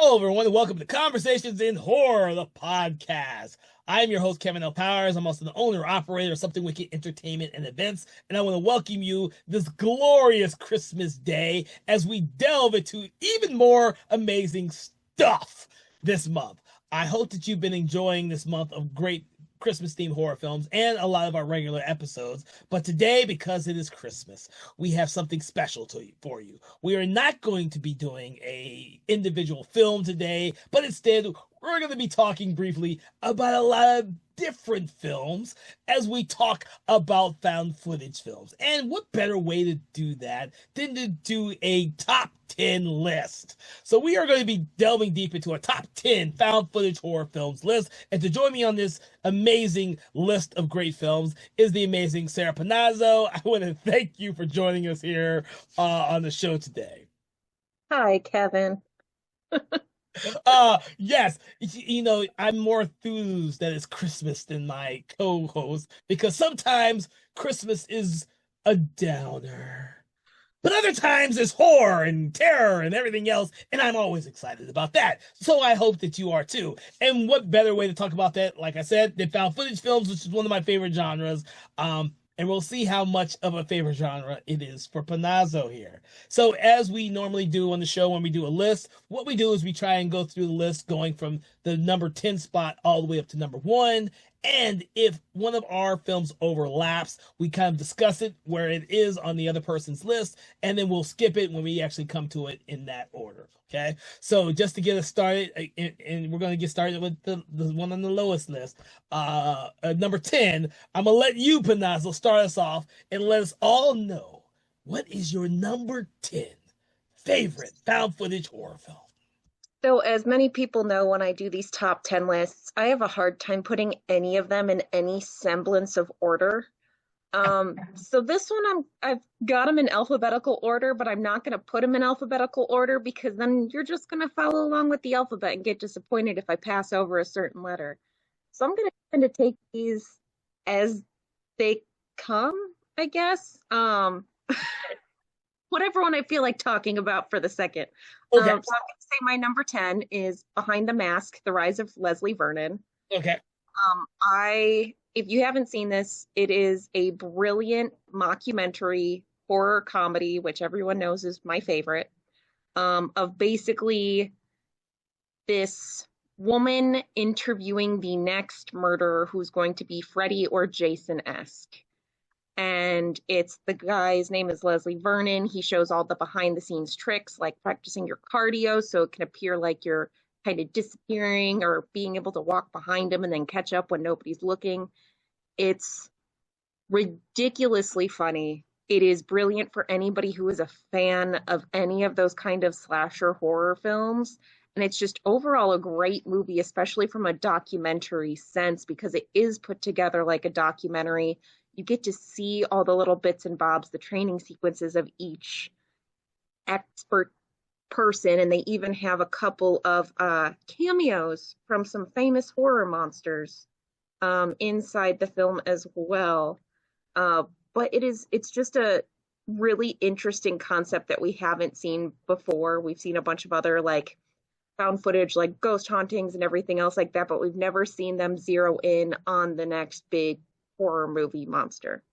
Hello, everyone, and welcome to Conversations in Horror, the podcast. I'm your host, Kevin L. Powers. I'm also the owner operator of Something Wicked Entertainment and Events, and I want to welcome you this glorious Christmas day as we delve into even more amazing stuff this month. I hope that you've been enjoying this month of great Christmas themed horror films and a lot of our regular episodes. But today, because it is Christmas, we have something special for you. We are not going to be doing a individual film today, but instead we're going to be talking briefly about a lot of different films as we talk about found footage films. And what better way to do that than to do a top 10 list? So we are going to be delving deep into a top 10 found footage horror films list. And to join me on this amazing list of great films is the amazing Sarah Panazzo. I want to thank you for joining us here on the show today. Hi, Kevin. Yes, I'm more enthused that it's Christmas than my co-host because sometimes Christmas is a downer. But other times it's horror and terror and everything else, and I'm always excited about that. So I hope that you are too. And what better way to talk about that, like I said, than found footage films, which is one of my favorite genres. And we'll see how much of a favorite genre it is for Panazzo here. So as we normally do on the show when we do a list, what we do is we try and go through the list going from the number 10 spot all the way up to number 1. And if one of our films overlaps, we kind of discuss it where it is on the other person's list, and then we'll skip it when we actually come to it in that order. Okay, so just to get us started, and we're going to get started with the one on the lowest list, number 10. I'm going to let you, Panazzo, start us off and let us all know what is your number 10 favorite found footage horror film. So, as many people know, when I do these top 10 lists, I have a hard time putting any of them in any semblance of order. So this one, I've got them in alphabetical order, but I'm not going to put them in alphabetical order because then you're just going to follow along with the alphabet and get disappointed if I pass over a certain letter. So I'm going to kind of take these as they come, I guess. Whatever one I feel like talking about for the second. Okay. So I'm going to say my number 10 is Behind the Mask, The Rise of Leslie Vernon. Okay. If you haven't seen this, it is a brilliant mockumentary horror comedy, which everyone knows is my favorite, of basically this woman interviewing the next murderer who's going to be Freddy or Jason-esque. And it's the guy's name is Leslie Vernon. He shows all the behind the scenes tricks, like practicing your cardio so it can appear like you're kind of disappearing or being able to walk behind him and then catch up when nobody's looking. It's ridiculously funny. It is brilliant for anybody who is a fan of any of those kind of slasher horror films. And it's just overall a great movie, especially from a documentary sense, because it is put together like a documentary. You get to see all the little bits and bobs, the training sequences of each expert person, and they even have a couple of cameos from some famous horror monsters inside the film as well. But it's just a really interesting concept that we haven't seen before. We've seen a bunch of other like found footage like ghost hauntings and everything else like that, but we've never seen them zero in on the next big horror movie monster.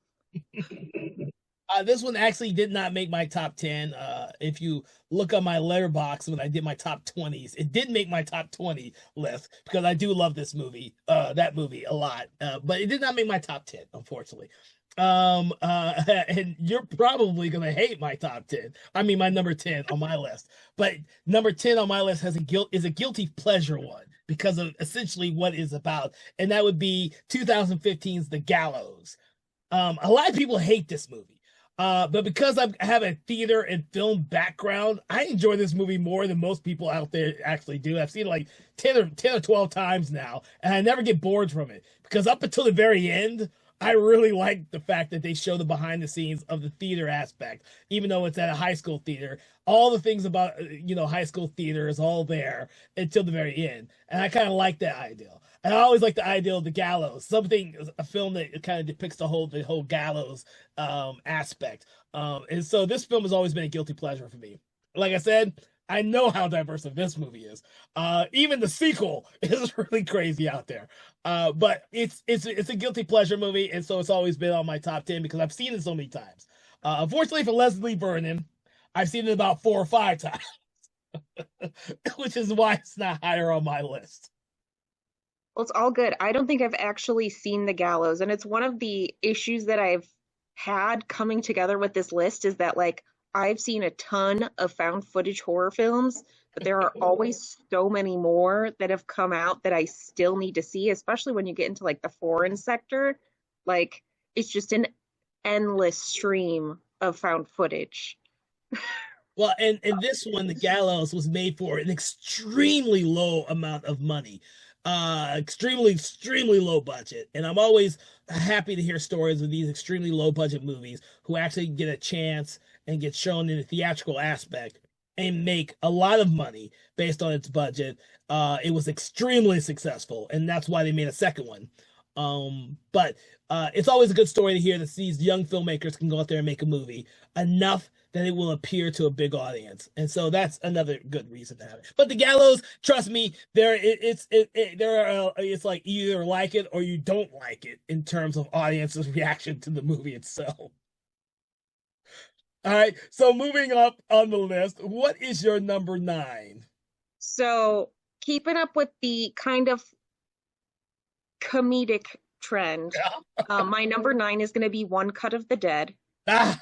This one actually did not make my top 10. If you look on my Letterboxd when I did my top 20s, it did make my top 20 list because I do love this movie, that movie a lot. But it did not make my top 10, unfortunately. And you're probably gonna hate my top 10. I mean, my number 10 on my list. But number 10 on my list is a guilty pleasure one because of essentially what it's about, and that would be 2015's The Gallows. A lot of people hate this movie. But because I have a theater and film background, I enjoy this movie more than most people out there actually do. I've seen it like 10 or 12 times now, and I never get bored from it because up until the very end, I really like the fact that they show the behind the scenes of the theater aspect, even though it's at a high school theater. All the things about, high school theater is all there until the very end. And I kind of like that idea. And I always like the idea of the gallows, a film that kind of depicts the whole gallows aspect. And so this film has always been a guilty pleasure for me. Like I said, I know how diverse this movie is. Even the sequel is really crazy out there. But it's a guilty pleasure movie, and so it's always been on my top 10 because I've seen it so many times. Unfortunately for Leslie Vernon, I've seen it about 4 or 5 times, which is why it's not higher on my list. Well, it's all good. I don't think I've actually seen The Gallows, and it's one of the issues that I've had coming together with this list is that like I've seen a ton of found footage horror films, but there are always so many more that have come out that I still need to see, especially when you get into like the foreign sector. Like it's just an endless stream of found footage. Well, and this one, The Gallows, was made for an extremely low amount of money, extremely low budget. And I'm always happy to hear stories of these extremely low budget movies who actually get a chance and get shown in a theatrical aspect and make a lot of money based on its budget. It was extremely successful, and that's why they made a second one. But it's always a good story to hear that these young filmmakers can go out there and make a movie enough that it will appear to a big audience, and so that's another good reason to have it. But The Gallows, trust me, it's like you either like it or you don't like it in terms of audience's reaction to the movie itself. All right, so moving up on the list, what is your number 9? So keeping up with the kind of comedic trend, my number 9 is going to be One Cut of the Dead. Ah,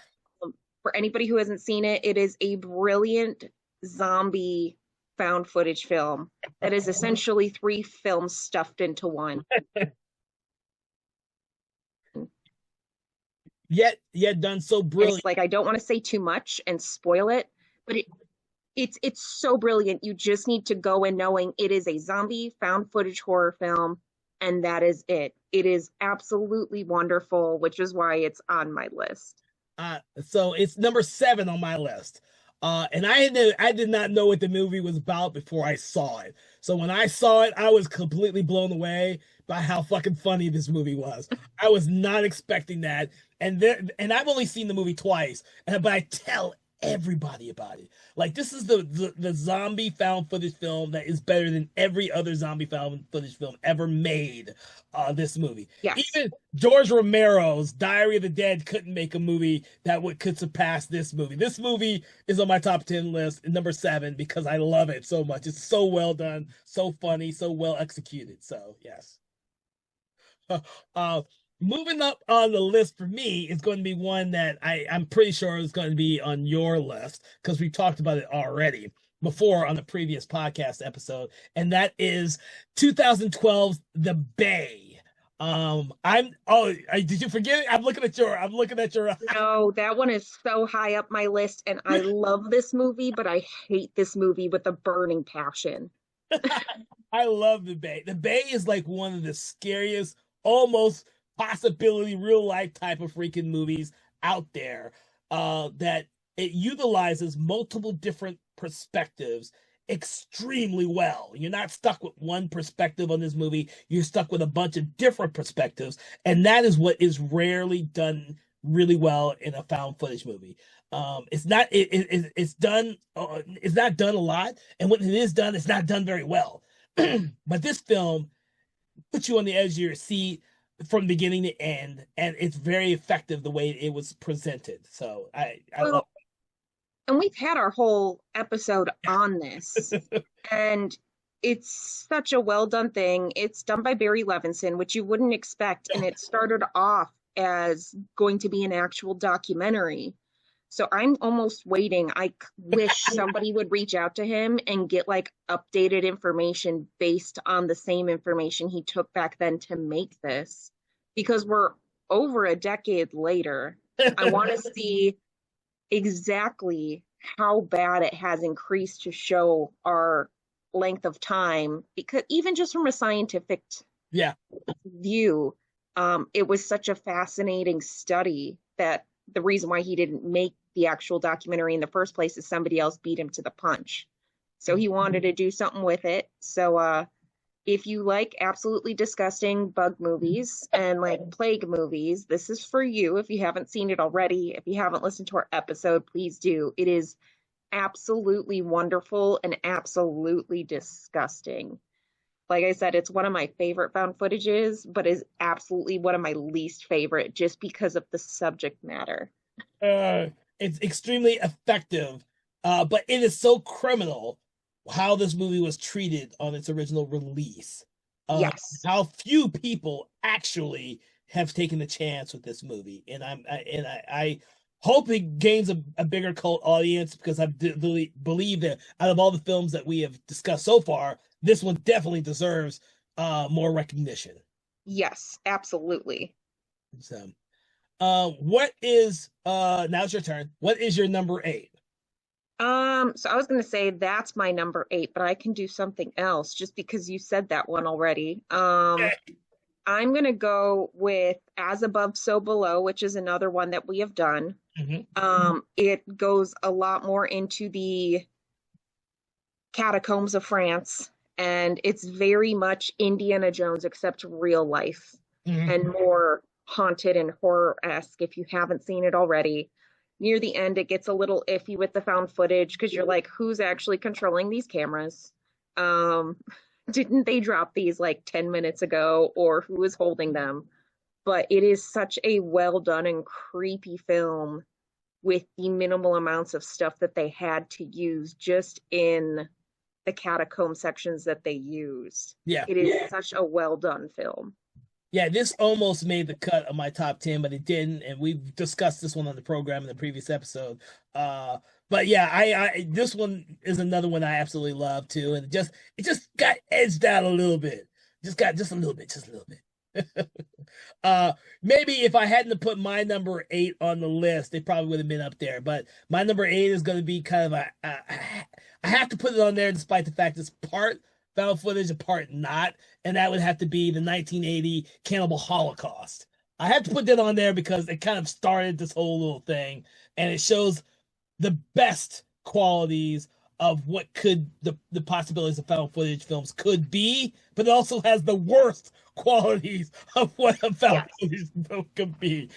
For anybody who hasn't seen it, it is a brilliant zombie found footage film that is essentially 3 films stuffed into one. yet done so brilliant. It's like I don't want to say too much and spoil it, but it's so brilliant. You just need to go in knowing it is a zombie found footage horror film, and that is it. It is absolutely wonderful, which is why it's on my list. So it's number 7 on my list. And I did not know what the movie was about before I saw it. So when I saw it, I was completely blown away by how fucking funny this movie was. I was not expecting that. And I've only seen the movie twice, but I tell everybody about it. Like this is the zombie found footage film that is better than every other zombie found footage film ever made. This movie, Yes. even George Romero's Diary of the Dead couldn't make a movie that could surpass this movie. This movie is on my top 10 list, number 7, because I love it so much. It's so well done, so funny, so well executed. So yes. uh, Moving up on the list for me is going to be one that I'm pretty sure is going to be on your list because we talked about it already before on the previous podcast episode, and that is 2012's The Bay. Did you forget it? I'm looking at your No, that one is so high up my list, and I love this movie, but I hate this movie with a burning passion. I love The Bay. The Bay is like one of the scariest, almost possibility real life type of freaking movies out there, that it utilizes multiple different perspectives extremely well. You're not stuck with one perspective on this movie, you're stuck with a bunch of different perspectives, and that is what is rarely done really well in a found footage movie. It's done, it's not done a lot, and when it is done, it's not done very well. But this film puts you on the edge of your seat from beginning to end, and it's very effective the way it was presented. So I love And we've had our whole episode on this, and it's such a well done thing. It's done by Barry Levinson, which you wouldn't expect, and it started off as going to be an actual documentary. So I'm almost waiting. I wish somebody would reach out to him and get like updated information based on the same information he took back then to make this, because we're over a decade later. I want to see exactly how bad it has increased to show our length of time, because even just from a scientific yeah. view, it was such a fascinating study that the reason why he didn't make the actual documentary in the first place is somebody else beat him to the punch. So he wanted to do something with it. So if you like absolutely disgusting bug movies and like plague movies, this is for you. If you haven't seen it already, if you haven't listened to our episode, please do. It is absolutely wonderful and absolutely disgusting. Like I said, it's one of my favorite found footages, but is absolutely one of my least favorite just because of the subject matter. Uh, it's extremely effective, but it is so criminal how this movie was treated on its original release. Uh, Yes. how few people actually have taken the chance with this movie, and I hope it gains a bigger cult audience because I really believe that out of all the films that we have discussed so far, this one definitely deserves more recognition. Yes, absolutely. So, what is now it's your turn. What is your number eight? So I was gonna say that's my number eight, but I can do something else just because you said that one already. I'm gonna go with As Above, So Below, which is another one that we have done. Mhm. It goes a lot more into the catacombs of France, and it's very much Indiana Jones except real life Mhm. and more haunted and horror-esque if you haven't seen it already. Near the end, it gets a little iffy with the found footage because you're like, who's actually controlling these cameras? Um, didn't they drop these like 10 minutes ago, or who is holding them? But it is such a well done and creepy film with the minimal amounts of stuff that they had to use just in the catacomb sections that they used. Yeah. It is such a well done film. Yeah, this almost made the cut of my top 10, but it didn't. And we've discussed this one on the program in the previous episode. But yeah, I this one is another one I absolutely love too. And it just got edged out a little bit. Just got just a little bit, just a little bit. Maybe if I hadn't put my number eight on the list, it probably would have been up there. But my number eight is going to be kind of I have to put it on there despite the fact it's part found footage and part not, and that would have to be the 1980 Cannibal Holocaust. I have to put that on there because it kind of started this whole little thing, and it shows the best qualities of what could the possibilities of found footage films could be, but it also has the worst qualities of what a found Yes. footage film could be.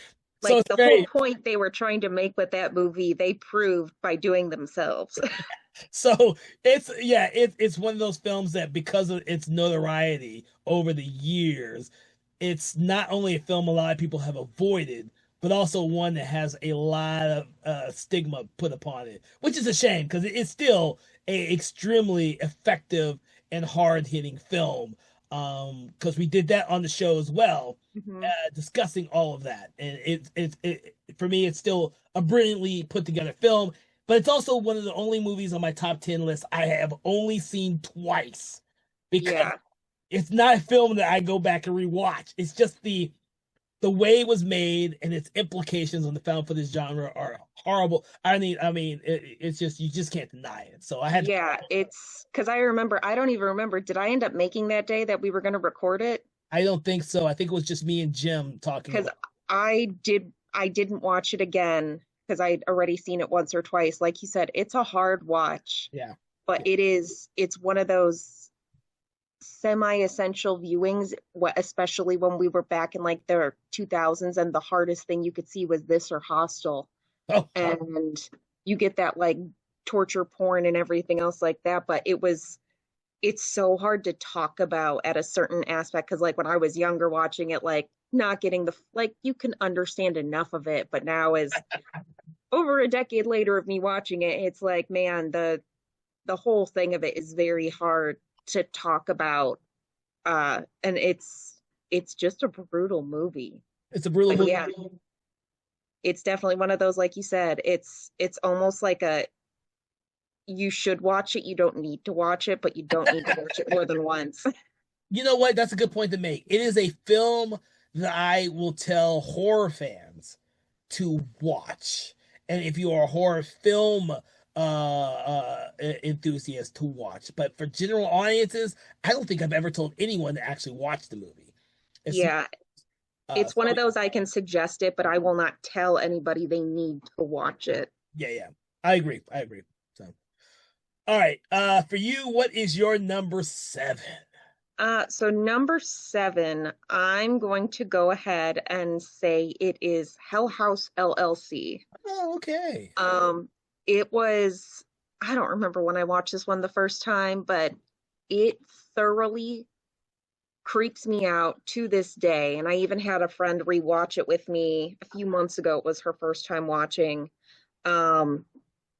So Like it's the whole great. point they were trying to make with that movie, they proved by doing themselves. So it's one of those films that because of its notoriety over the years, it's not only a film a lot of people have avoided, but also one that has a lot of stigma put upon it, which is a shame because it's still a extremely effective and hard hitting film. Because we did that on the show as well, Mhm. discussing all of that, and it for me it's still a brilliantly put together film, but it's also one of the only movies on my top 10 list I have only seen twice because Yeah. it's not a film that I go back and rewatch. It's just the way it was made and its implications on the found footage genre are horrible. It's just you just can't deny it. So I had to. Yeah, it's because I remember, I don't even remember, did I end up making that day that we were going to record it? I don't think so. I think it was just me and Jim talking Because about. I didn't watch it again because I'd already seen it once or twice. Like you said, it's a hard watch, Yeah, but it's one of those semi-essential viewings, especially when we were back in like the 2000s and the hardest thing you could see was this or Hostel. oh, And you get that like torture porn and everything else like that, but it's so hard to talk about at a certain aspect because like when I was younger watching it, like not getting the like you can understand enough of it, but now as over a decade later of me watching it, it's like, man, the whole thing of it is very hard to talk about. And it's just a brutal movie. it's a brutal But movie. yeah, it's definitely one of those, like you said, it's almost like a you should watch it, you don't need to watch it, but you don't need to watch it more than once. You know what? That's a good point to make. It is a film that I will tell horror fans to watch. And if you are a horror film enthusiast to watch. But for general audiences, I don't think I've ever told anyone to actually watch the movie. It's Yeah, uh it's one so, of those I can suggest it, but I will not tell anybody they need to watch it. yeah. I agree. I agree. So all right. For you, what is your number seven? So number seven, I'm going to go ahead and say it is Hell House LLC. Oh, okay. Um, it was I don't remember when I watched this one the first time, but it thoroughly creeps me out to this day. And I even had a friend rewatch it with me a few months ago. It was her first time watching. Um,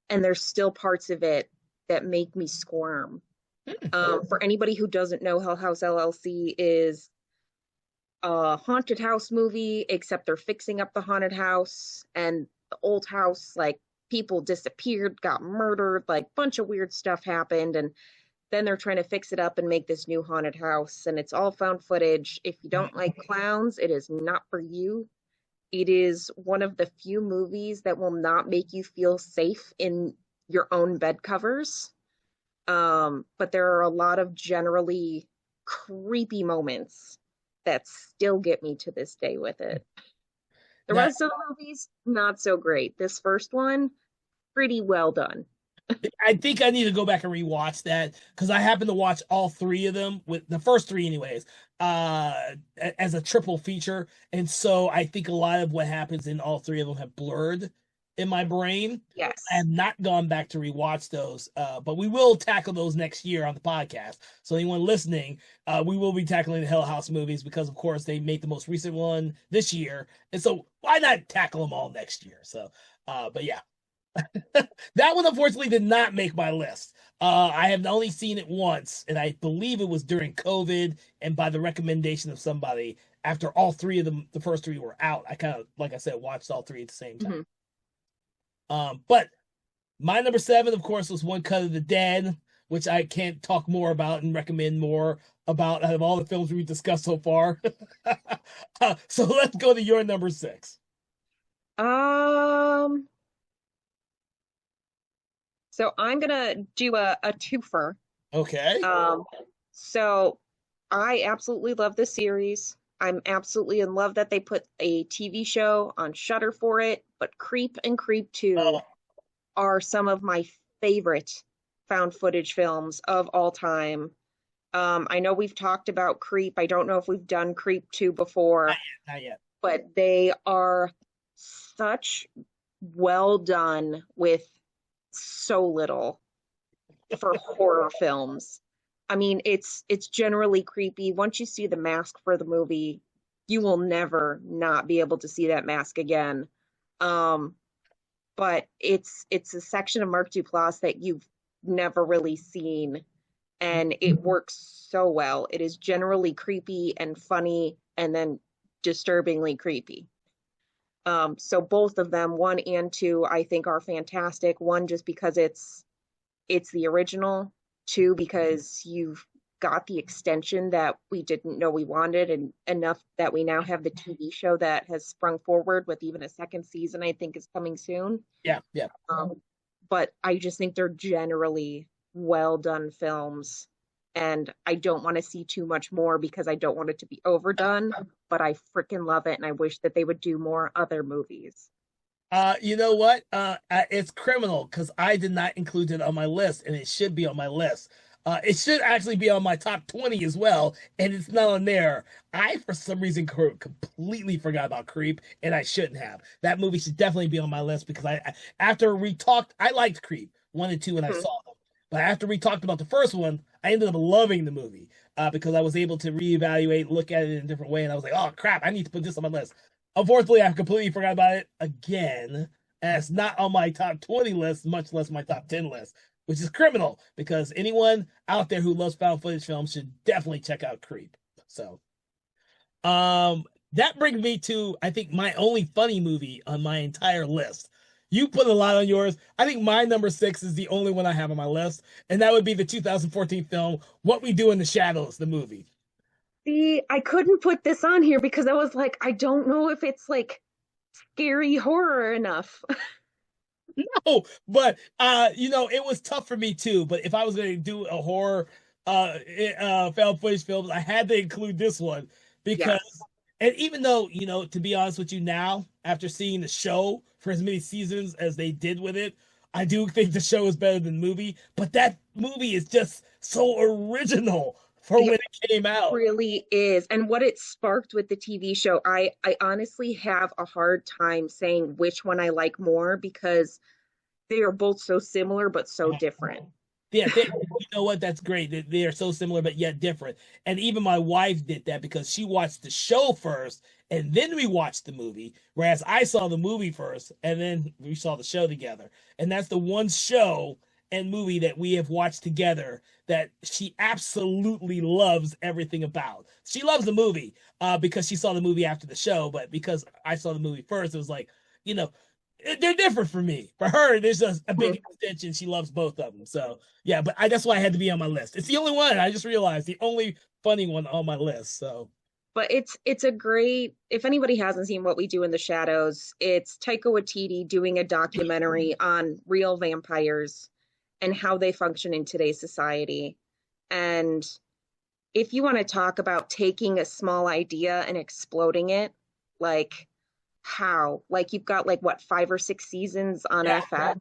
and there's still parts of it that make me squirm. For anybody who doesn't know, Hell House LLC is a haunted house movie, except they're fixing up the haunted house and the old house, like people disappeared, got murdered, like bunch of weird stuff happened, and then they're trying to fix it up and make this new haunted house, and it's all found footage. If you don't like clowns, it is not for you. It is one of the few movies that will not make you feel safe in your own bed covers. But there are a lot of generally creepy moments that still get me to this day with it. The Now, rest of the movies, not so great. This first one, pretty well done. I think I need to go back and rewatch that because I happen to watch all three of them, with the first three anyways, as a triple feature. And so I think a lot of what happens in all three of them have blurred in my brain. I Yes. have not gone back to rewatch those, but we will tackle those next year on the podcast. So anyone listening, we will be tackling the Hell House movies because, of course, they made the most recent one this year, and so why not tackle them all next year? So, but yeah, that one unfortunately did not make my list. I have only seen it once, and I believe it was during COVID, and by the recommendation of somebody. After all three of them, the first three were out, I kind of, like I said, watched all three at the same time. Mhm. But my number seven, of course, was One Cut of the Dead, which I can't talk more about and recommend more about out of all the films we've discussed so far. So let's go to your number six. Um, so I'm gonna do a twofer. Okay. Um, so I absolutely love this series. I'm absolutely in love that they put a TV show on Shudder for it, but Creep and Creep 2 Oh, are some of my favorite found footage films of all time. I know we've talked about Creep. I don't know if we've done Creep 2 not before, yet, not yet. but they are such well done with so little for horror films. I mean, it's generally creepy. Once you see the mask for the movie, you will never not be able to see that mask again. Um, but it's a section of Mark Duplass that you've never really seen, and it works so well. It is generally creepy and funny, and then disturbingly creepy. So both of them, one and two, I think are fantastic. One just because it's the original. Two because you've got the extension that we didn't know we wanted, and enough that we now have the TV show that has sprung forward with even a second season, I think is coming soon. Yeah, yeah. But I just think they're generally well done films. And I don't want to see too much more because I don't want it to be overdone, but I freaking love it and I wish that they would do more other movies. You know what? It's criminal because I did not include it on my list, and it should be on my list. It should actually be on my top 20 as well, and it's not on there. I, for some reason, completely forgot about Creep, and I shouldn't have. That movie should definitely be on my list because after we talked, I liked Creep 1 and 2 when I Mhm. saw them, but after we talked about the first one, I ended up loving the movie because I was able to reevaluate, look at it in a different way, and I was like, oh crap, I need to put this on my list. Unfortunately, I've completely forgot about it again. And it's not on my top 20 list, much less my top 10 list, which is criminal because anyone out there who loves found footage films should definitely check out Creep. So, um, that brings me to, I think, my only funny movie on my entire list. You put a lot on yours. I think my number six is the only one I have on my list, and that would be the 2014 film What We Do in the Shadows, the movie. See, I couldn't put this on here because I was like, I don't know if it's like scary horror enough. Oh, but it was tough for me too. But if I was going to do a horror found footage film, I had to include this one because, Yes. and even though to be honest with you, now after seeing the show for as many seasons as they did with it, I do think the show is better than the movie. But that movie is just so original for It when it came out. really is. And what it sparked with the TV show, I honestly have a hard time saying which one I like more because They are both so similar but so different. Yeah, you know what? That's great. They are so similar but yet different. And even my wife did that because she watched the show first and then we watched the movie. Whereas I saw the movie first and then we saw the show together. And that's the one show and movie that we have watched together that she absolutely loves everything about. She loves the movie because she saw the movie after the show, but because I saw the movie first, it was like, you know, they're different for me. For her, there's a big extension. She loves both of them. So yeah, but that's why I had to be on my list. It's the only one. I just realized the only funny one on my list. So But it's a great, if anybody hasn't seen What We Do in the Shadows, it's Taika Waititi doing a documentary on real vampires and how they function in today's society. And if you want to talk about taking a small idea and exploding it, like how? Like you've got like what, 5 or 6 seasons on yeah, FX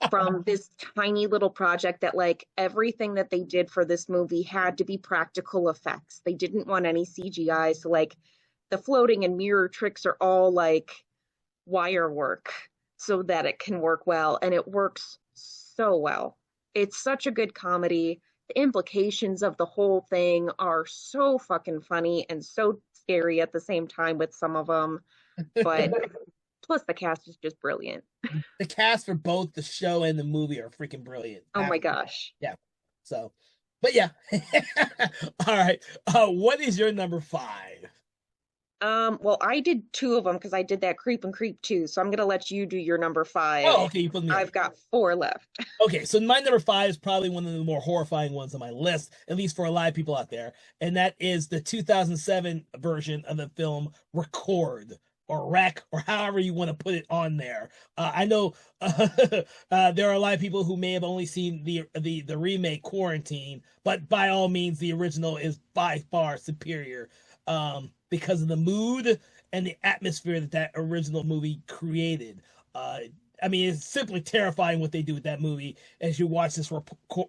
from this tiny little project that like everything that they did for this movie had to be practical effects. They didn't want any CGI. So like the floating and mirror tricks are all like wire work so that it can work well. And it works so well. It's such a good comedy. The implications of the whole thing are so fucking funny and so scary at the same time with some of them. But plus the cast is just brilliant. the cast for both the show and the movie are freaking brilliant. Oh my gosh. Yeah. So, but yeah. All right. What is your number five? Well, I did two of them because I did that Creep and Creep too. So I'm gonna let you do your number Oh, five. okay. You put me on. I've got four left. Okay, so my number five is probably one of the more horrifying ones on my list, at least for a lot of people out there, and that is the 2007 version of the film Record or Wreck or however you want to put it on there. I know there are a lot of people who may have only seen the remake Quarantine, but by all means, the original is by far superior because of the mood and the atmosphere that that original movie created. I mean, it's simply terrifying what they do with that movie as you watch this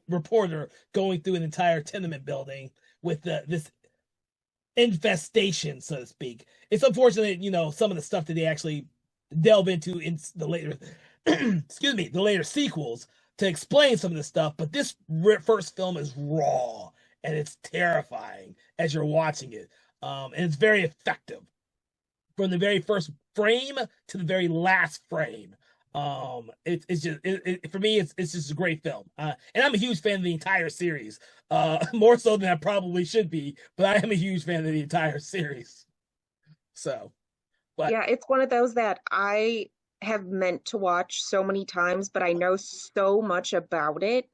reporter going through an entire tenement building with this infestation, so to speak. It's unfortunate, some of the stuff that they actually delve into in the later, excuse me, the later sequels to explain some of the stuff. But this first film is raw and it's terrifying as you're watching it, and it's very effective from the very first frame to the very last frame. It's just for me, it's just a great film, and I'm a huge fan of the entire series, more so than I probably should be, but I am a huge fan of the entire series. So, but Yeah, it's one of those that I have meant to watch so many times, but I know so much about it.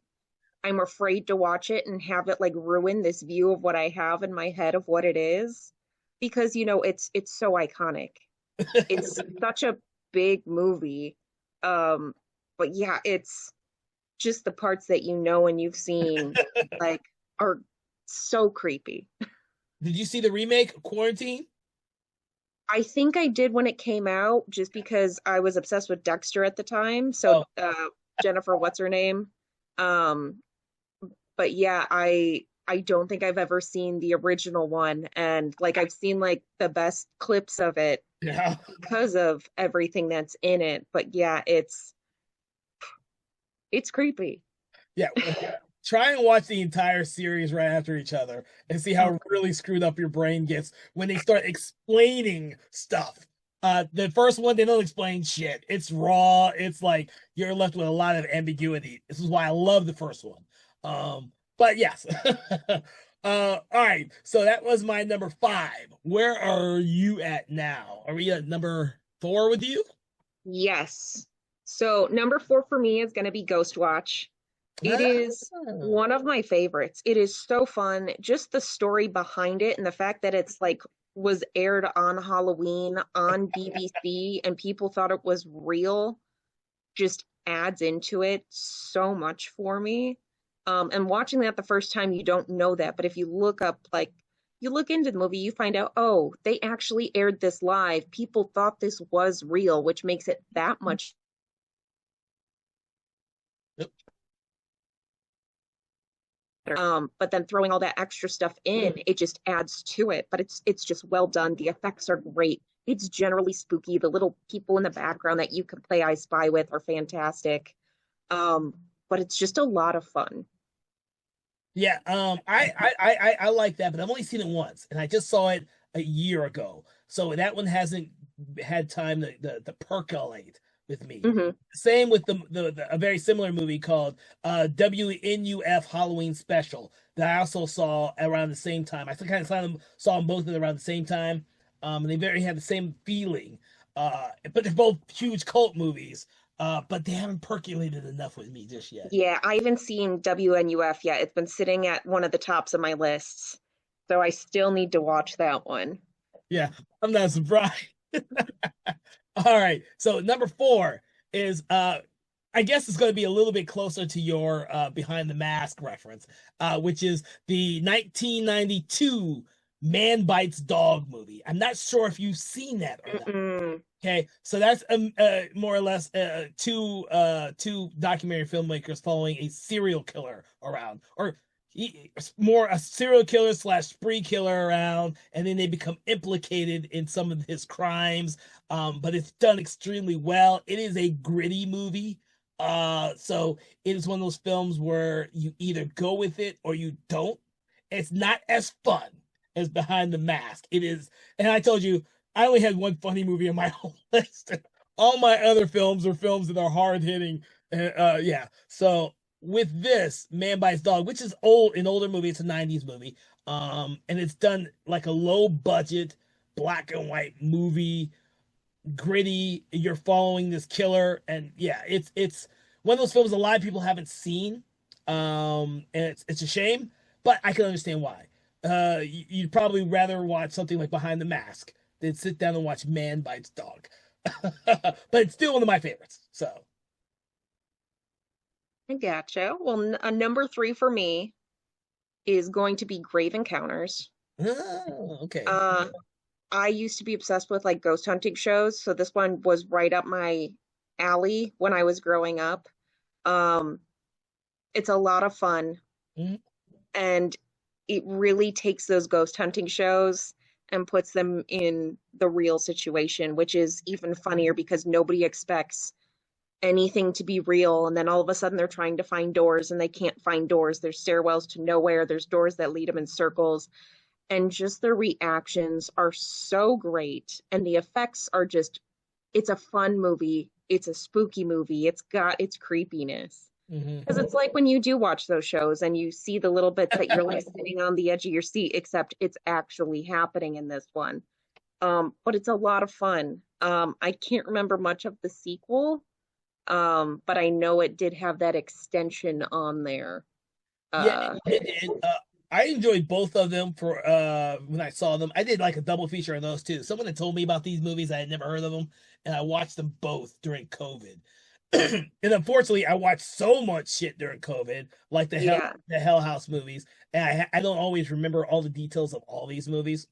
I'm afraid to watch it and have it like ruin this view of what I have in my head of what it is because it's so iconic. It's such a big movie. Um, but yeah, it's just the parts that you know and you've seen like are so creepy. did you see the remake Quarantine? I think I did when it came out just because I was obsessed with Dexter at the time. So Oh, Jennifer, what's her name? Um, but yeah, I don't think I've ever seen the original one and like I've seen like the best clips of it yeah, because of everything that's in it. But yeah, it's creepy. yeah. Try and watch the entire series right after each other and see Oh, how really screwed up your brain gets when they start explaining stuff. The first one, they don't explain shit. It's raw. It's like you're left with a lot of ambiguity. This is why I love the first one. But yes. All right. So that was my number five. Where are you at now? Are we at number four with you? yes. So number four for me is going to be Ghostwatch. It Ah, is one of my favorites. It is so fun. Just the story behind it and the fact that it's like was aired on Halloween on BBC and people thought it was real just adds into it so much for me. And watching that the first time, you don't know that. But if you look up, like, you look into the movie, you find out, oh, they actually aired this live. People thought this was real, which makes it that much. yep. Better. But then throwing all that extra stuff in, it just adds to it. But it's just well done. The effects are great. it's generally spooky. The little people in the background that you can play I Spy with are fantastic. Um, but it's just a lot of fun. Yeah, I like that, but I've only seen it once, and I just saw it a year ago, so that one hasn't had time to percolate with me. Hmm. Same with a very similar movie called WNUF Halloween Special that I also saw around the same time. I think I saw them both around the same time, and they very had the same feeling. But they're both huge cult movies, but they haven't percolated enough with me just yet. Yeah, I haven't seen WNUF yet. It's been sitting at one of the tops of my lists. So I still need to watch that one. Yeah, I'm not surprised. All right. So number four is I guess it's going to be a little bit closer to your Behind the Mask reference, which is the 1992 Man Bites Dog movie. I'm not sure if you've seen that or not. Mm-mm. Okay, so that's more or less two documentary filmmakers following a serial killer around, or more a serial killer slash spree killer around, and then they become implicated in some of his crimes. But it's done extremely well. It is a gritty movie. So it is one of those films where you either go with it or you don't. It's not as fun as Behind the Mask. It is, and I told you I only had one funny movie on my whole list. All my other films are films that are hard hitting. Yeah. So with this Man Bites Dog, which is an older movie, it's a '90s movie. And it's done like a low budget black and white movie, gritty. You're following this killer, and yeah, it's one of those films a lot of people haven't seen. And it's a shame, but I can understand why. You'd probably rather watch something like Behind the Mask than sit down and watch Man Bites Dog. But it's still one of my favorites. So, I gotcha. Well, number three for me is going to be Grave Encounters. okay. Uh, I used to be obsessed with like ghost hunting shows, so this one was right up my alley when I was growing up. Um, it's a lot of fun, Mhm. and it really takes those ghost hunting shows and puts them in the real situation, which is even funnier because nobody expects anything to be real. And then all of a sudden they're trying to find doors and they can't find doors. There's stairwells to nowhere, there's doors that lead them in circles. And just the reactions are so great. And the effects are just, it's a fun movie. It's a spooky movie. It's got its creepiness. Mhm. Because it's like when you do watch those shows and you see the little bits that you're like sitting on the edge of your seat, except it's actually happening in this one. But it's a lot of fun. I can't remember much of the sequel, but I know it did have that extension on there. Yeah, Uh, it did. I enjoyed both of them for when I saw them. I did like a double feature of those too. Someone had told me about these movies, I had never heard of them, and I watched them both during COVID. And unfortunately, I watched so much shit during COVID, like yeah. the Hell House movies, and I don't always remember all the details of all these movies.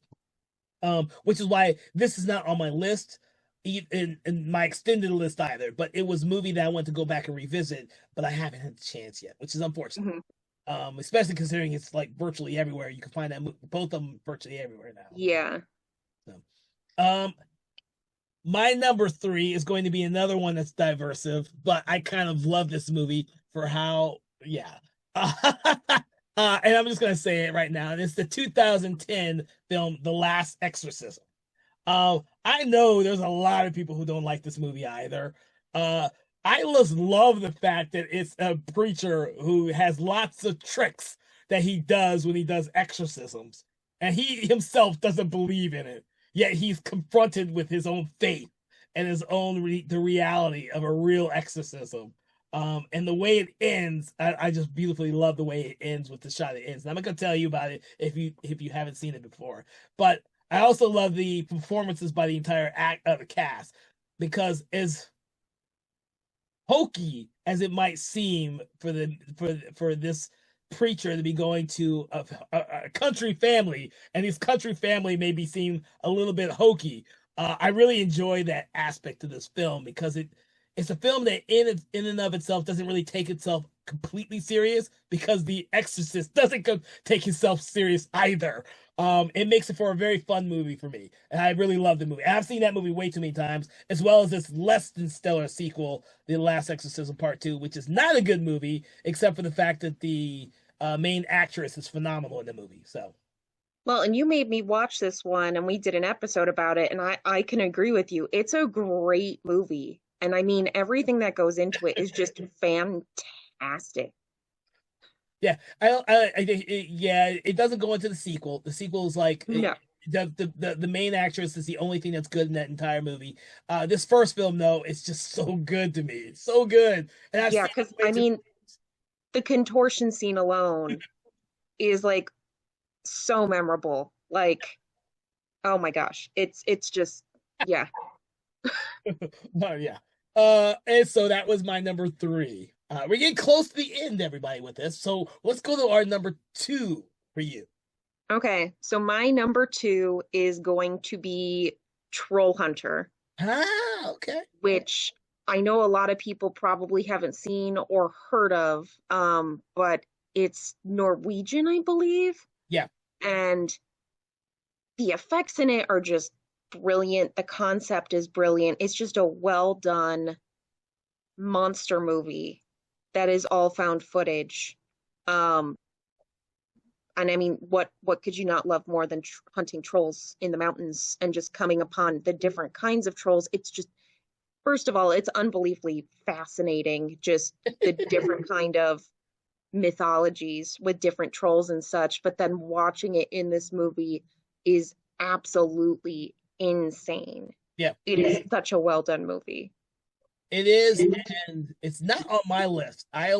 Which is why this is not on my list in my extended list either. But it was a movie that I want to go back and revisit, but I haven't had the chance yet, which is unfortunate. Mhm. Especially considering it's like virtually everywhere. You can find both of them virtually everywhere now. Yeah. So, my number three is going to be another one that's diversive, but I kind of love this movie for how, yeah. And I'm just gonna say it right now. And it's the 2010 film The Last Exorcism. I know there's a lot of people who don't like this movie either. Uh, I just love the fact that it's a preacher who has lots of tricks that he does when he does exorcisms, and he himself doesn't believe in it. Yet he's confronted with his own faith and his own the reality of a real exorcism. And the way it ends, I just beautifully love the way it ends with the shot it ends. And I'm not gonna tell you about it if you haven't seen it before, but I also love the performances by the entire act of the cast because as hokey as it might seem for this preacher to be going to a country family, and his country family may be seen a little bit hokey. I really enjoy that aspect of this film because It's a film that in and of itself doesn't really take itself completely serious because The Exorcist doesn't take itself serious either. It makes it for a very fun movie for me, and I really love the movie. I've seen that movie way too many times, as well as this less than stellar sequel, The Last Exorcism Part Two, which is not a good movie, except for the fact that the main actress is phenomenal in the movie. So Well, and you made me watch this one, and we did an episode about it, and I can agree with you. It's a great movie. And I mean, everything that goes into it is just fantastic. yeah, yeah, it doesn't go into the sequel. The sequel is like No. the main actress is the only thing that's good in that entire movie. This first film though, it's just so good to me. It's so good, and I've Yeah, seen because it way I too. mean, the contortion scene alone is like so memorable. Like, oh my gosh. It's just yeah. Oh yeah. And so that was my number three. We're getting close to the end, everybody, with this. So let's go to our number two for you. Okay, so my number two is going to be Troll Hunter, Ah, okay. which I know a lot of people probably haven't seen or heard of, but it's Norwegian, I believe, Yeah, and the effects in it are just brilliant. The concept is brilliant. It's just a well done monster movie that is all found footage. Um, and I mean, what could you not love more than hunting trolls in the mountains and just coming upon the different kinds of trolls? It's just, first of all, it's unbelievably fascinating, just the different kind of mythologies with different trolls and such. But then watching it in this movie is absolutely insane. yeah. It is such a well done movie. It is, and it's not on my list. I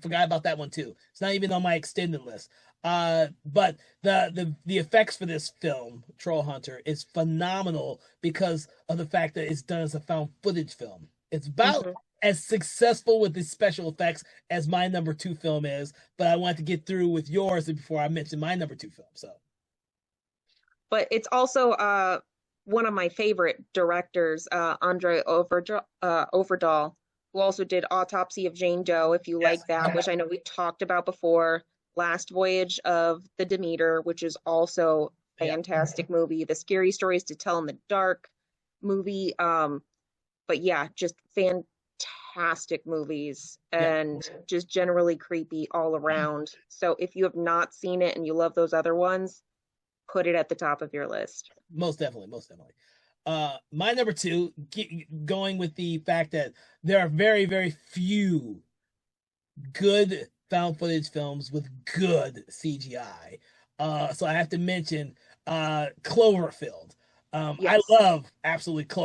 forgot about that one too. It's not even on my extended list. But the effects for this film, Troll Hunter, is phenomenal because of the fact that it's done as a found footage film. It's about Mhm. as successful with the special effects as my number two film is, but I wanted to get through with yours before I mention my number two film. So But it's also one of my favorite directors, Andre Overdahl, who also did Autopsy of Jane Doe, if you yes, like that, which I know we talked about before. Last Voyage of the Demeter, which is also a yeah, fantastic movie. The Scary Stories to Tell in the Dark movie. But yeah, just fantastic movies yeah, and just generally creepy all around. So if you have not seen it and you love those other ones, put it at the top of your list. most definitely, most definitely. My number two, going with the fact that there are very, very few good found footage films with good CGI. So I have to mention Cloverfield. I Yes. love absolutely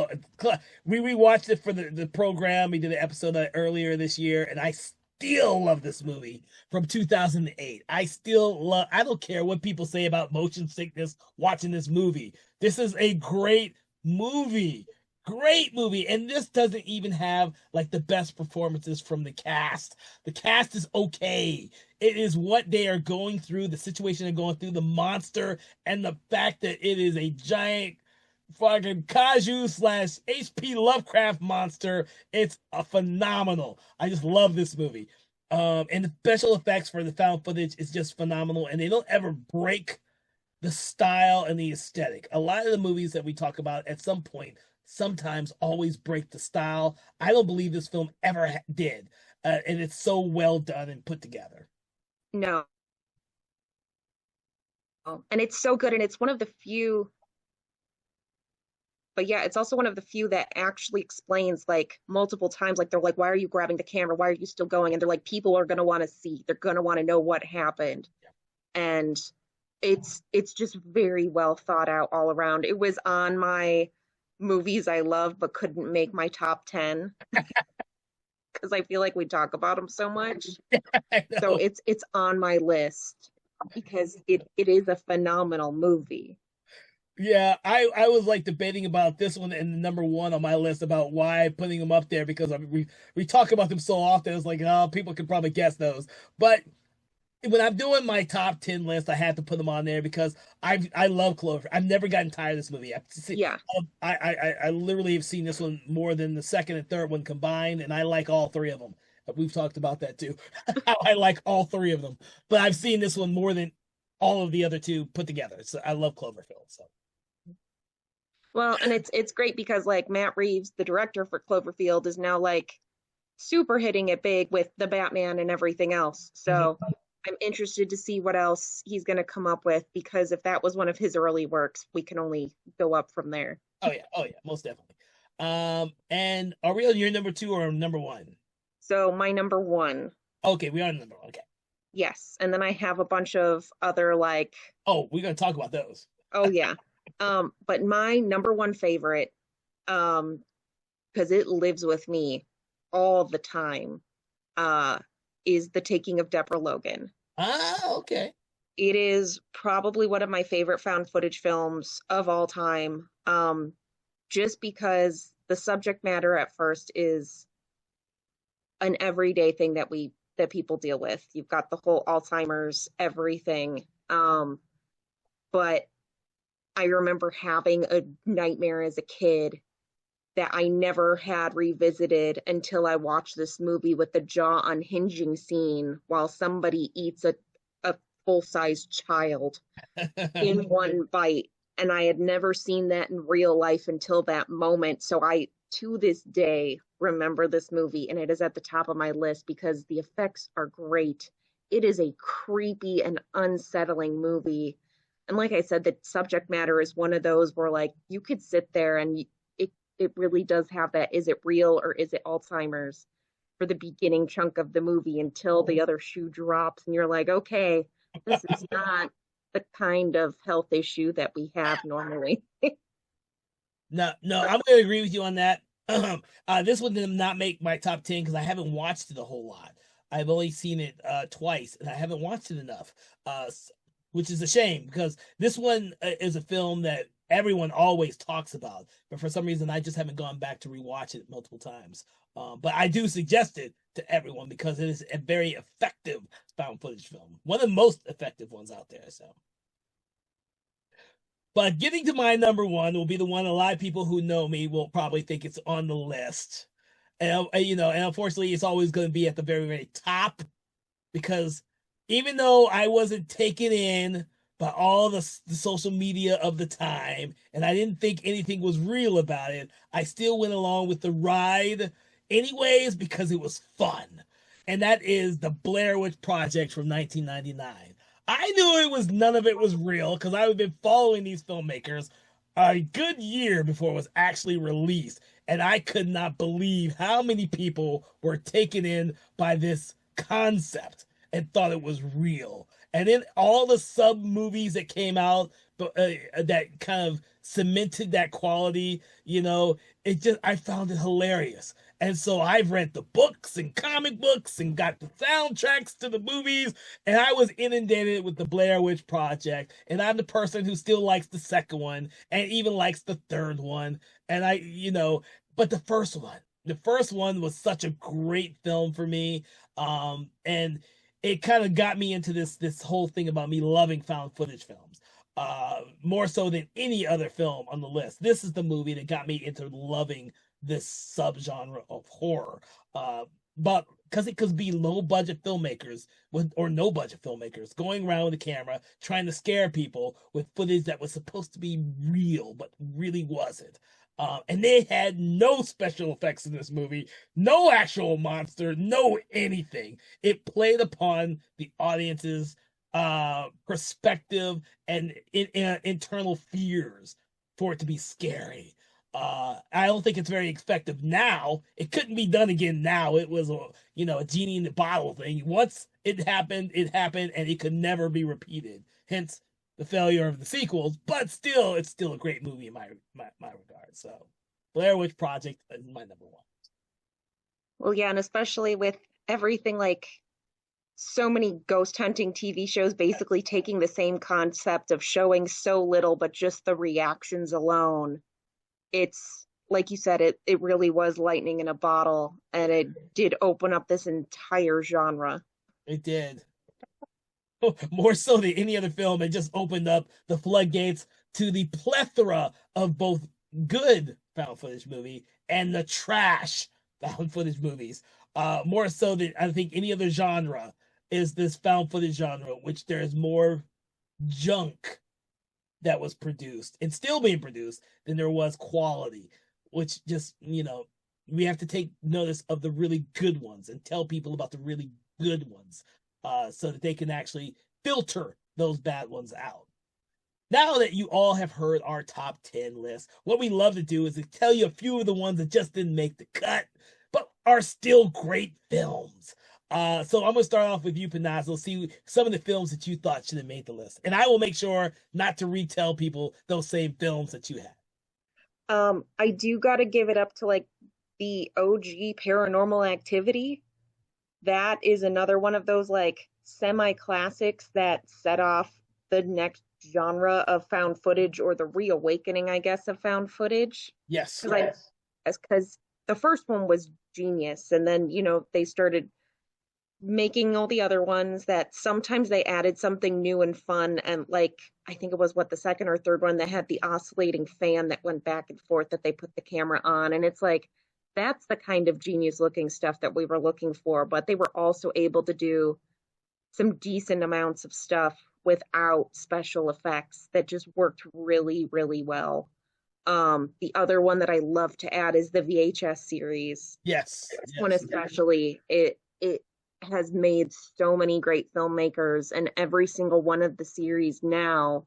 we rewatched it for the program. We did an episode earlier this year, and I still love this movie from 2008. I still love. I don't care what people say about motion sickness watching this movie. This is a great movie. Great movie, and this doesn't even have like the best performances from the cast. The cast is okay. It is what they are going through, the situation they're going through, the monster, and the fact that it is a giant fucking Kaiju slash HP Lovecraft monster. It's a phenomenal. I just love this movie. And the special effects for the found footage is just phenomenal, and they don't ever break the style and the aesthetic. A lot of the movies that we talk about at some point sometimes always break the style. I don't believe this film ever did. And it's so well done and put together. No. And it's so good. And it's one of the few, but yeah, it's also one of the few that actually explains like multiple times, like they're like, why are you grabbing the camera? Why are you still going? And they're like, people are going to want to see, they're going to want to know what happened. And it's just very well thought out all around. It was on my movies I love but couldn't make my top 10 because I feel like we talk about them so much. I So know. it's on my list because it is a phenomenal movie. Yeah, I was like debating about this one and the number one on my list about why putting them up there because we talk about them so often. It's like, oh, people could probably guess those, but when I'm doing my top 10 list, I had to put them on there because I love Clover. I've never gotten tired of this movie. Yeah. I literally have seen this one more than the second and third one combined, and I like all three of them. We've talked about that too. How I like all three of them, but I've seen this one more than all of the other two put together. So I love Cloverfield. So Well, and it's great because like Matt Reeves, the director for Cloverfield, is now like super hitting it big with the Batman and everything else. So mhm. I'm interested to see what else he's going to come up with because if that was one of his early works, we can only go up from there. Oh yeah, most definitely. And are we on your number two or number one? So my number one, Okay, we are on number one. Okay. yes. And then I have a bunch of other like, Oh, we're gonna talk about those. oh yeah. But my number one favorite, because it lives with me all the time, uh, is The Taking of Deborah Logan. Ah, okay. It is probably one of my favorite found footage films of all time. Just because the subject matter at first is an everyday thing that people deal with. You've got the whole Alzheimer's, everything. But I remember having a nightmare as a kid that I never had revisited until I watched this movie with the jaw unhinging scene while somebody eats a full-size child in one bite. And I had never seen that in real life until that moment. So I, to this day, remember this movie, and it is at the top of my list because the effects are great. It is a creepy and unsettling movie. And like I said, the subject matter is one of those where like you could sit there and it really does have that is it real or is it Alzheimer's for the beginning chunk of the movie until the other shoe drops and you're like, okay, this is not the kind of health issue that we have normally. No, no, I'm gonna agree with you on that. This one did not make my top 10 because I haven't watched it a whole lot. I've only seen it twice, and I haven't watched it enough, which is a shame because this one is a film that everyone always talks about, but for some reason I just haven't gone back to rewatch it multiple times. But I do suggest it to everyone because it is a very effective found footage film, one of the most effective ones out there. So. But getting to my number one will be the one a lot of people who know me will probably think it's on the list. And and unfortunately it's always going to be at the very, very top because even though I wasn't taken in by all the social media of the time and I didn't think anything was real about it, I still went along with the ride anyways because it was fun. And that is the Blair Witch Project from 1999. I knew it was none of it was real because I've been following these filmmakers a good year before it was actually released, and I could not believe how many people were taken in by this concept and thought it was real. And then all the sub movies that came out, that kind of cemented that quality, it just I found it hilarious. And so I've read the books and comic books and got the soundtracks to the movies, and I was inundated with the Blair Witch Project. And I'm the person who still likes the second one and even likes the third one. And but the first one was such a great film for me. And it kind of got me into this whole thing about me loving found footage films. More so than any other film on the list. This is the movie that got me into loving this subgenre of horror. But because it could be low budget filmmakers or no budget filmmakers going around with a camera trying to scare people with footage that was supposed to be real but really wasn't. And they had no special effects in this movie, no actual monster, no anything. It played upon the audience's perspective and internal fears for it to be scary. I don't think it's very effective now. It couldn't be done again now. It was a genie in the bottle thing. Once it happened, and it could never be repeated. Hence the failure of the sequels. But still, it's still a great movie in my regard. So, Blair Witch Project is my number one. Well, yeah, and especially with everything like so many ghost hunting TV shows basically taking the same concept of showing so little, but just the reactions alone. It's like you said, it really was lightning in a bottle, and it did open up this entire genre. It did. more so than any other film. It just opened up the floodgates to the plethora of both good found footage movie and the trash found footage movies. More so than I think any other genre is this found footage genre, which there is more junk that was produced and still being produced than there was quality, which just, we have to take notice of the really good ones and tell people about the really good ones so that they can actually filter those bad ones out. Now that you all have heard our top 10 list, what we love to do is to tell you a few of the ones that just didn't make the cut, but are still great films. So I'm gonna start off with you, Panazzo. See some of the films that you thought should have made the list, and I will make sure not to retell people those same films that you had. I do gotta give it up to like the OG Paranormal Activity. That is another one of those like semi-classics that set off the next genre of found footage, or the reawakening, I guess, of found footage. Yes. Because the first one was genius, and then they started making all the other ones that sometimes they added something new and fun, and like I think it was the second or third one that had the oscillating fan that went back and forth that they put the camera on, and it's like that's the kind of genius looking stuff that we were looking for. But they were also able to do some decent amounts of stuff without special effects that just worked really, really well. The other one that I love to add is the VHS series. Yes. This one especially, it has made so many great filmmakers, and every single one of the series now,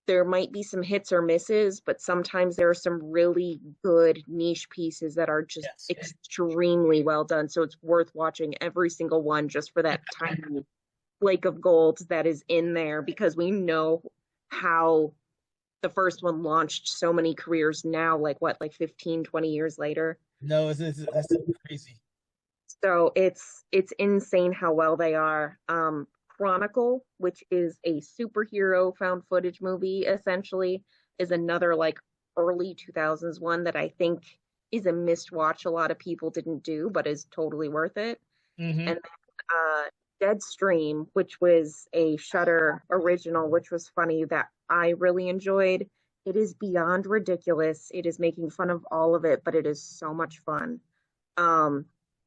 there might be some hits or misses, but sometimes there are some really good niche pieces that are just extremely well done. So it's worth watching every single one just for that tiny flake of gold that is in there, because we know how the first one launched so many careers now, like 15, 20 years later. No, that's crazy. So it's insane how well they are. Chronicle, which is a superhero found footage movie, essentially, is another like early 2000s one that I think is a missed watch. A lot of people didn't do, but is totally worth it. Mm-hmm. And Deadstream, which was a Shudder original, which was funny, that I really enjoyed. It is beyond ridiculous. It is making fun of all of it, but it is so much fun.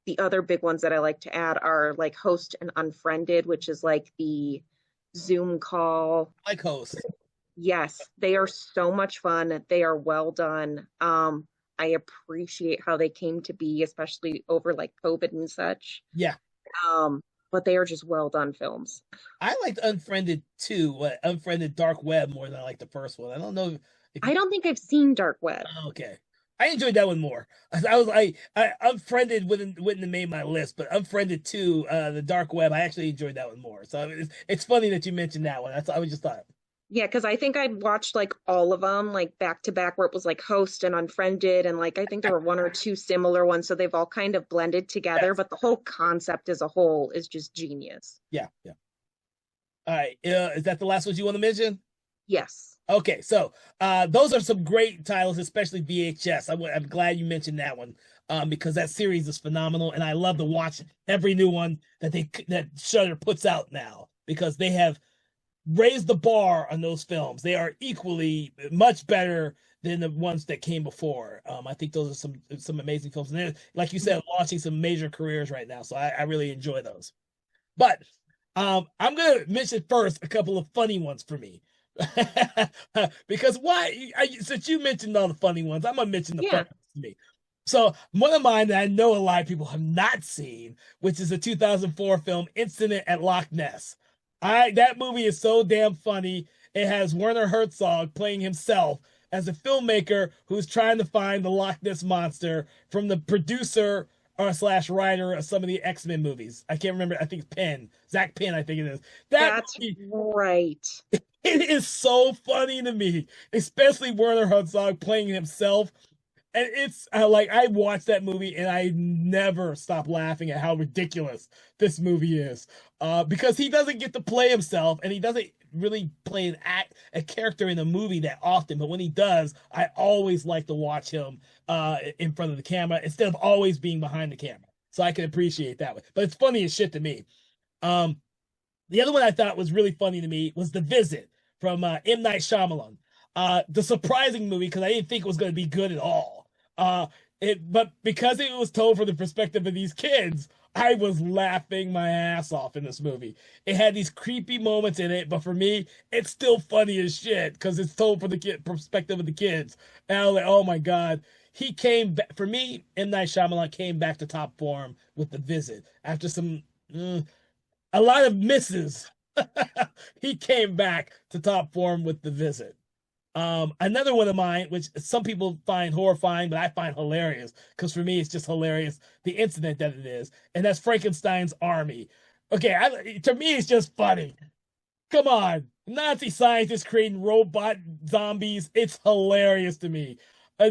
The other big ones that I like to add are like Host and Unfriended, which is like the Zoom call. Like Host. Yes, they are so much fun. They are well done. I appreciate how they came to be, especially over like COVID and such. Yeah. But they are just well done films. I liked Unfriended too. Unfriended Dark Web more than I like the first one. I don't know. I don't think I've seen Dark Web. Okay. I enjoyed that one more. I Unfriended wouldn't have made my list, but Unfriended 2, the Dark Web, I actually enjoyed that one more. So it's funny that you mentioned that one. I just thought. Yeah, because I think I'd watched like all of them like back to back, where it was like Host and Unfriended, and like I think there were one or two similar ones, so they've all kind of blended together. Yes. But the whole concept as a whole is just genius. Yeah. All right, is that the last one you want to mention? Yes. Okay, so those are some great titles, especially VHS. I'm glad you mentioned that one because that series is phenomenal, and I love to watch every new one that Shudder puts out now, because they have raised the bar on those films. They are equally much better than the ones that came before. I think those are some amazing films, and like you said, launching some major careers right now. So I really enjoy those. But I'm gonna mention first a couple of funny ones for me. Because since you mentioned all the funny ones, I'm gonna mention the funny ones to me. So one of mine that I know a lot of people have not seen, which is the 2004 film Incident at Loch Ness. That movie is so damn funny. It has Werner Herzog playing himself as a filmmaker who's trying to find the Loch Ness monster from the producer or / writer of some of the X-Men movies. I can't remember. I think it's Penn. Zach Penn, I think it is. That's right. It is so funny to me, especially Werner Herzog playing himself. And it's like, I watched that movie and I never stop laughing at how ridiculous this movie is. Because he doesn't get to play himself, and he doesn't really play a character in a movie that often. But when he does, I always like to watch him in front of the camera instead of always being behind the camera. So I can appreciate that way. But it's funny as shit to me. The other one I thought was really funny to me was The Visit from M. Night Shyamalan. The surprising movie because I didn't think it was going to be good at all. Uh, but because it was told from the perspective of these kids, I was laughing my ass off in this movie. It had these creepy moments in it, but for me, it's still funny as shit because it's told from the perspective of the kids. And I was like, oh my god. He came back for me. M. Night Shyamalan came back to top form with The Visit after some a lot of misses. He came back to top form with The Visit. Another one of mine, which some people find horrifying, but I find hilarious because for me it's just hilarious the incident that it is, and that's Frankenstein's Army. Okay, to me it's just funny. Come on, Nazi scientists creating robot zombies. It's hilarious to me.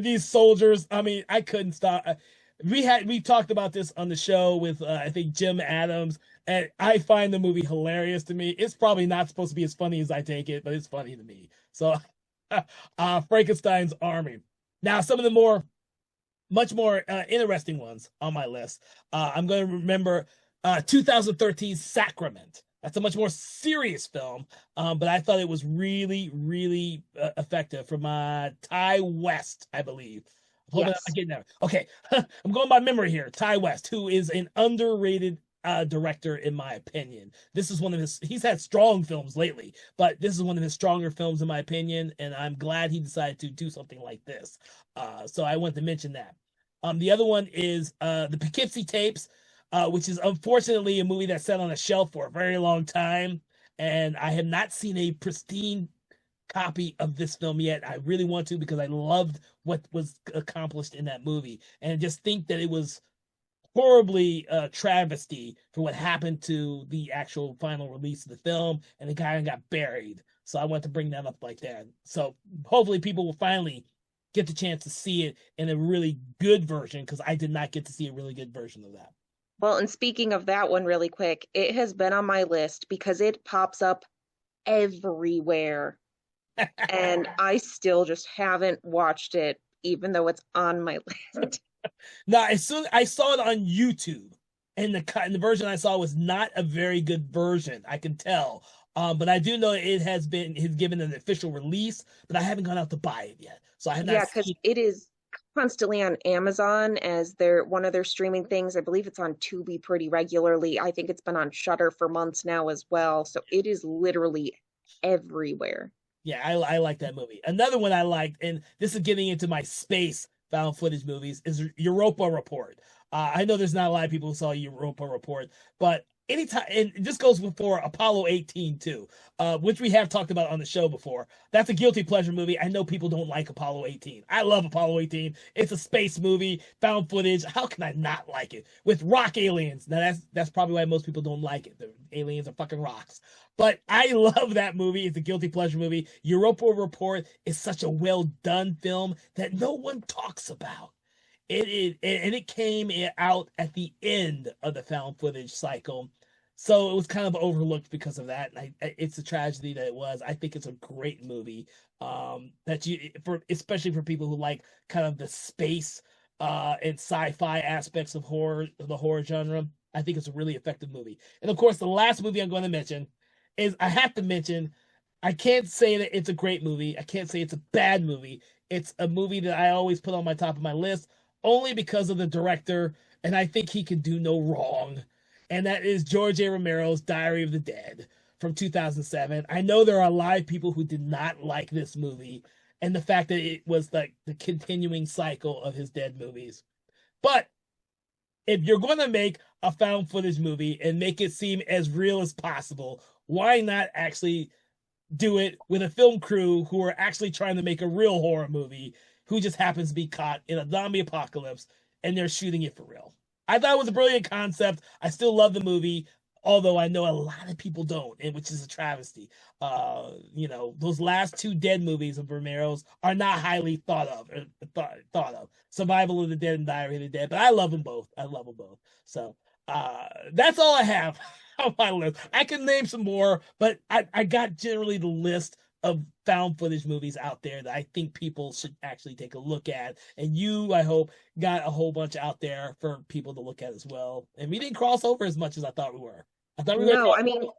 These soldiers. I mean, I couldn't stop. We talked about this on the show with I think Jim Adams, and I find the movie hilarious to me. It's probably not supposed to be as funny as I take it, but it's funny to me. So, Frankenstein's Army. Now, some of the much more interesting ones on my list. I'm going to remember 2013 Sacrament. That's a much more serious film, but I thought it was really, really effective from Ty West, I believe. Hold on, I'm Yes. getting there. Okay, I'm going by memory here. Ty West, who is an underrated director in my opinion. This is one of his. He's had strong films lately, but this is one of his stronger films in my opinion, and I'm glad he decided to do something like this. So I want to mention that. The other one is the Poughkeepsie Tapes, which is unfortunately a movie that sat on a shelf for a very long time, and I have not seen a pristine copy of this film yet. I really want to because I loved what was accomplished in that movie, and I just think that it was horribly travesty for what happened to the actual final release of the film, and the guy got buried. So I want to bring that up like that. So hopefully people will finally get the chance to see it in a really good version because I did not get to see a really good version of that. Well, and speaking of that one really quick, it has been on my list because it pops up everywhere. And I still just haven't watched it, even though it's on my list. Now, as soon I saw it on YouTube, and the version I saw was not a very good version. I can tell. But I do know has given an official release, but I haven't gone out to buy it yet, so I have not Yeah, because seen. it is constantly on Amazon as their one of their streaming things. I believe it's on Tubi pretty regularly. I think it's been on Shudder for months now as well. So it is literally everywhere. Yeah, I like that movie. Another one I liked, and this is getting into my space found footage movies, is Europa Report. I know there's not a lot of people who saw Europa Report, but anytime, and this goes before Apollo 18 too, which we have talked about on the show before. That's a guilty pleasure movie. I know people don't like Apollo 18. I love Apollo 18. It's a space movie, found footage. How can I not like it? With rock aliens. Now that's probably why most people don't like it. The aliens are fucking rocks. But I love that movie. It's a guilty pleasure movie. Europa Report is such a well done film that no one talks about. It is, and it came out at the end of the found footage cycle, so it was kind of overlooked because of that. And it's a tragedy that it was. I think it's a great movie. That you for especially for people who like kind of the space and sci-fi aspects of the horror genre. I think it's a really effective movie. And of course, the last movie I'm going to mention is I have to mention. I can't say that it's a great movie. I can't say it's a bad movie. It's a movie that I always put on my top of my list only because of the director, and I think he can do no wrong. And that is George A. Romero's Diary of the Dead from 2007. I know there are a lot of people who did not like this movie and the fact that it was like the continuing cycle of his dead movies. But if you're going to make a found footage movie and make it seem as real as possible, why not actually do it with a film crew who are actually trying to make a real horror movie who just happens to be caught in a zombie apocalypse and they're shooting it for real? I thought it was a brilliant concept. I still love the movie, although I know a lot of people don't, and which is a travesty. Those last two Dead movies of Romero's are not highly thought of. Thought of Survival of the Dead and Diary of the Dead, but I love them both. I love them both. So that's all I have on my list. I can name some more, but I got generally the list of found footage movies out there that I think people should actually take a look at. And you, I hope, got a whole bunch out there for people to look at as well. And we didn't cross over as much as I thought we were. I thought we were No, I mean, cross.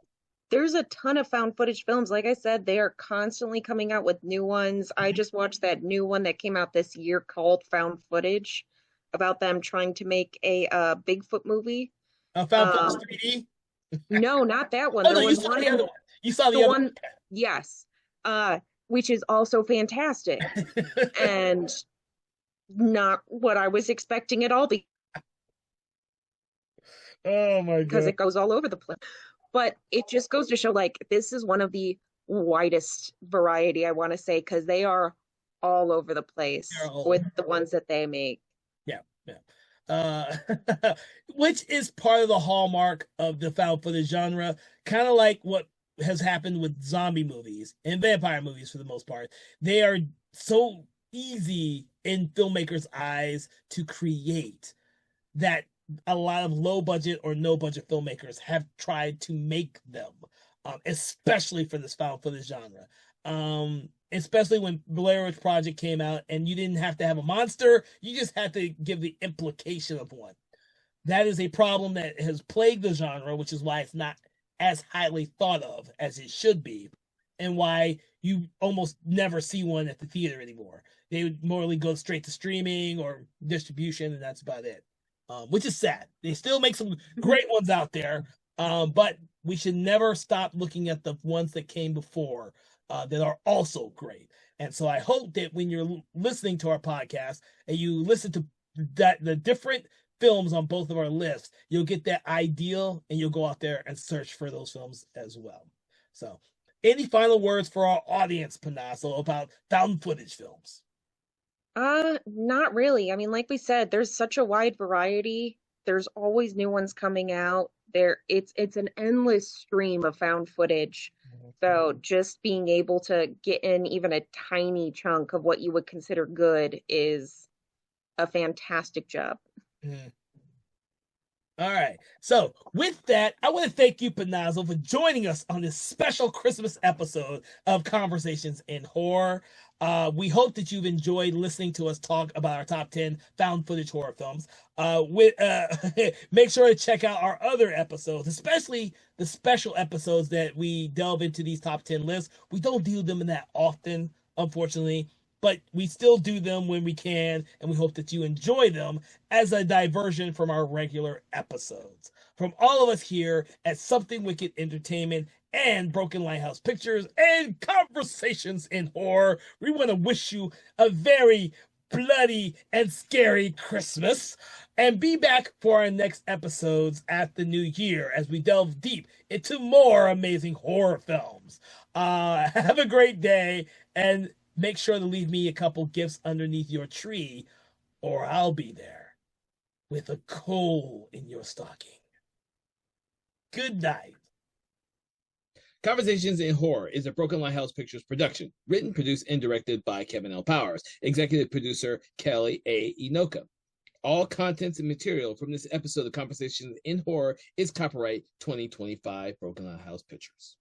there's a ton of found footage films. Like I said, they are constantly coming out with new ones. I just watched that new one that came out this year called Found Footage, about them trying to make a Bigfoot movie. Found Footage Um, 3D. no, not that one. Oh There no, you was saw one the other in one. You saw the the other one, yes, uh, which is also fantastic one. and not what I was expecting at all Oh my because god. it goes all over the place. But it just goes to show, like, this is one of the widest variety, I want to say, because they are all over the place with the ones that they make. Yeah, yeah. Which is part of the hallmark of the found footage genre, kind of like what has happened with zombie movies and vampire movies for the most part. They are so easy in filmmakers' eyes to create that a lot of low budget or no budget filmmakers have tried to make them, especially for this found footage genre. Especially when Blair Witch Project came out and you didn't have to have a monster, you just had to give the implication of one. That is a problem that has plagued the genre, which is why it's not as highly thought of as it should be, and why you almost never see one at the theater anymore. They would morally go straight to streaming or distribution, and that's about it. Which is sad. They still make some great ones out there, but we should never stop looking at the ones that came before that are also great. And so I hope that when you're listening to our podcast and you listen to the different films on both of our lists, you'll get that ideal and you'll go out there and search for those films as well. So, any final words for our audience, Panasso, about found footage films? Not really. I mean, like we said, there's such a wide variety. There's always new ones coming out. It's an endless stream of found footage. So just being able to get in even a tiny chunk of what you would consider good is a fantastic job. Mm. All right. So, with that, I want to thank you, Panazzo, for joining us on this special Christmas episode of Conversations in Horror. We hope that you've enjoyed listening to us talk about our top 10 found footage horror films. Make sure to check out our other episodes, especially the special episodes that we delve into these top 10 lists. We don't do them that often, unfortunately, but we still do them when we can, and we hope that you enjoy them as a diversion from our regular episodes. From all of us here at Something Wicked Entertainment and Broken Lighthouse Pictures and Conversations in Horror, we want to wish you a very bloody and scary Christmas, and be back for our next episodes at the new year as we delve deep into more amazing horror films. Have a great day, and make sure to leave me a couple gifts underneath your tree, or I'll be there with a coal in your stocking. Good night. Conversations in Horror is a Broken Lighthouse Pictures production, written, produced, and directed by Kevin L. Powers, executive producer Kelly A. Inoka. All contents and material from this episode of Conversations in Horror is copyright 2025 Broken Lighthouse Pictures.